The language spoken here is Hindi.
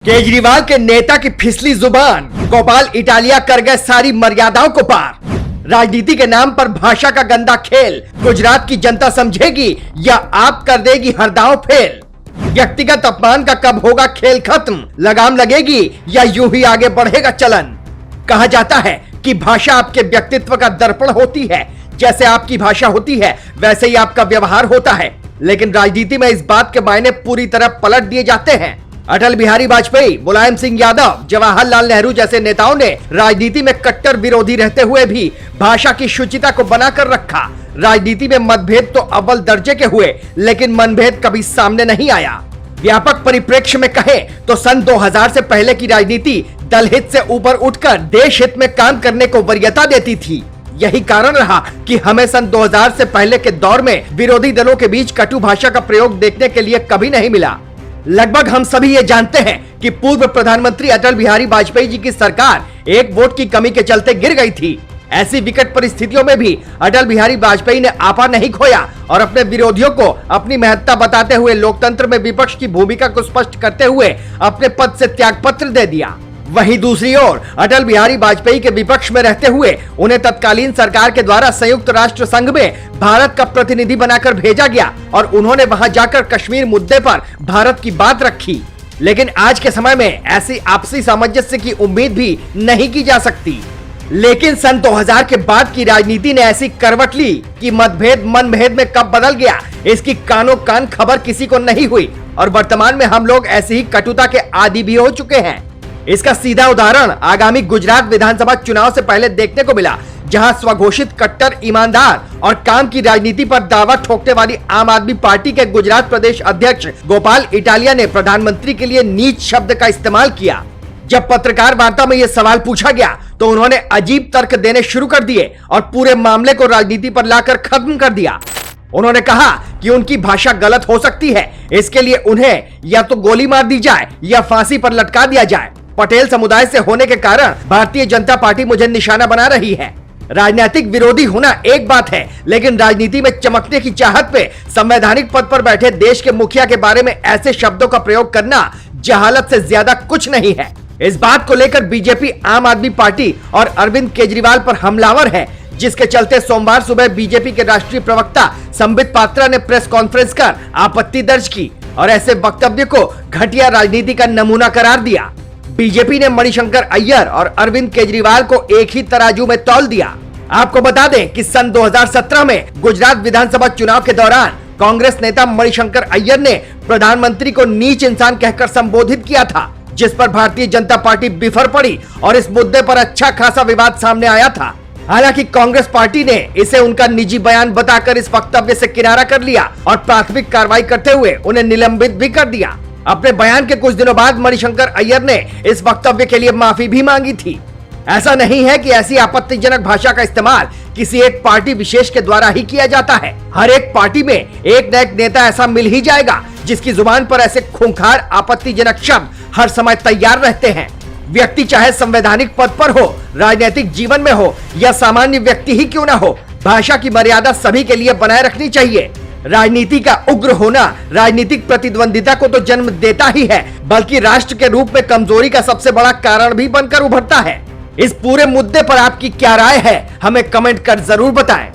केजरीवाल के नेता की फिसली जुबान, गोपाल इटालिया कर गए सारी मर्यादाओं को पार। राजनीति के नाम पर भाषा का गंदा खेल गुजरात की जनता समझेगी या आप कर देगी हर दांव फेल। व्यक्तिगत अपमान का कब होगा खेल खत्म, लगाम लगेगी या यूं ही आगे बढ़ेगा चलन। कहा जाता है कि भाषा आपके व्यक्तित्व का दर्पण होती है, जैसे आपकी भाषा होती है वैसे ही आपका व्यवहार होता है। लेकिन राजनीति में इस बात के मायने पूरी तरह पलट दिए जाते हैं। अटल बिहारी वाजपेयी, मुलायम सिंह यादव, जवाहरलाल नेहरू जैसे नेताओं ने राजनीति में कट्टर विरोधी रहते हुए भी भाषा की शुचिता को बनाकर रखा। राजनीति में मतभेद तो अव्वल दर्जे के हुए, लेकिन मनभेद कभी सामने नहीं आया। व्यापक परिप्रेक्ष्य में कहें तो सन 2000 से पहले की राजनीति दल हित से ऊपर उठकर देश हित में काम करने को वरीयता देती थी। यही कारण रहा कि हमें सन 2000 से पहले के दौर में विरोधी दलों के बीच कटु भाषा का प्रयोग देखने के लिए कभी नहीं मिला। लगभग हम सभी ये जानते हैं कि पूर्व प्रधानमंत्री अटल बिहारी वाजपेयी जी की सरकार एक वोट की कमी के चलते गिर गई थी। ऐसी विकट परिस्थितियों में भी अटल बिहारी वाजपेयी ने आपा नहीं खोया और अपने विरोधियों को अपनी महत्ता बताते हुए लोकतंत्र में विपक्ष की भूमिका को स्पष्ट करते हुए अपने पद से त्यागपत्र दे दिया। वहीं दूसरी ओर अटल बिहारी वाजपेयी के विपक्ष में रहते हुए उन्हें तत्कालीन सरकार के द्वारा संयुक्त राष्ट्र संघ में भारत का प्रतिनिधि बनाकर भेजा गया और उन्होंने वहां जाकर कश्मीर मुद्दे पर भारत की बात रखी। लेकिन आज के समय में ऐसी आपसी सामंजस्य की उम्मीद भी नहीं की जा सकती। लेकिन सन 2000 के बाद की राजनीति ने ऐसी करवट ली कि मतभेद मनभेद में कब बदल गया इसकी कानों कान खबर किसी को नहीं हुई और वर्तमान में हम लोग ऐसी ही कटुता के आदी भी हो चुके हैं। इसका सीधा उदाहरण आगामी गुजरात विधानसभा चुनाव से पहले देखने को मिला, जहां स्वघोषित कट्टर, ईमानदार और काम की राजनीति पर दावा ठोकने वाली आम आदमी पार्टी के गुजरात प्रदेश अध्यक्ष गोपाल इटालिया ने प्रधानमंत्री के लिए नीच शब्द का इस्तेमाल किया। जब पत्रकार वार्ता में यह सवाल पूछा गया तो उन्होंने अजीब तर्क देने शुरू कर दिए और पूरे मामले को राजनीति पर लाकर खत्म कर दिया। उन्होंने कहा कि उनकी भाषा गलत हो सकती है, इसके लिए उन्हें या तो गोली मार दी जाए या फांसी पर लटका दिया जाए। पटेल समुदाय से होने के कारण भारतीय जनता पार्टी मुझे निशाना बना रही है। राजनीतिक विरोधी होना एक बात है, लेकिन राजनीति में चमकने की चाहत में संवैधानिक पद पर बैठे देश के मुखिया के बारे में ऐसे शब्दों का प्रयोग करना जहालत से ज्यादा कुछ नहीं है। इस बात को लेकर बीजेपी, आम आदमी पार्टी और अरविंद केजरीवाल पर हमलावर है, जिसके चलते सोमवार सुबह बीजेपी के राष्ट्रीय प्रवक्ता संबित पात्रा ने प्रेस कॉन्फ्रेंस कर आपत्ति दर्ज की और ऐसे वक्तव्य को घटिया राजनीति का नमूना करार दिया। बीजेपी ने मणिशंकर अय्यर और अरविंद केजरीवाल को एक ही तराजू में तौल दिया। आपको बता दें कि सन 2017 में गुजरात विधानसभा चुनाव के दौरान कांग्रेस नेता मणिशंकर अय्यर ने प्रधानमंत्री को नीच इंसान कहकर संबोधित किया था, जिस पर भारतीय जनता पार्टी बिफर पड़ी और इस मुद्दे पर अच्छा खासा विवाद सामने आया था। हालांकि कांग्रेस पार्टी ने इसे उनका निजी बयान बताकर इस वक्तव्य से किनारा कर लिया और प्राथमिक कार्रवाई करते हुए उन्हें निलंबित भी कर दिया। अपने बयान के कुछ दिनों बाद मणिशंकर अय्यर ने इस वक्तव्य के लिए माफी भी मांगी थी। ऐसा नहीं है कि ऐसी आपत्तिजनक भाषा का इस्तेमाल किसी एक पार्टी विशेष के द्वारा ही किया जाता है। हर एक पार्टी में एक न एक नेता ऐसा मिल ही जाएगा जिसकी जुबान पर ऐसे खूंखार आपत्तिजनक शब्द हर समय तैयार रहते हैं। व्यक्ति चाहे संवैधानिक पद पर हो, राजनीतिक जीवन में हो या सामान्य व्यक्ति ही क्यों ना हो, भाषा की मर्यादा सभी के लिए बनाए रखनी चाहिए। राजनीति का उग्र होना राजनीतिक प्रतिद्वंदिता को तो जन्म देता ही है, बल्कि राष्ट्र के रूप में कमजोरी का सबसे बड़ा कारण भी बनकर उभरता है। इस पूरे मुद्दे पर आपकी क्या राय है, हमें कमेंट कर जरूर बताएं।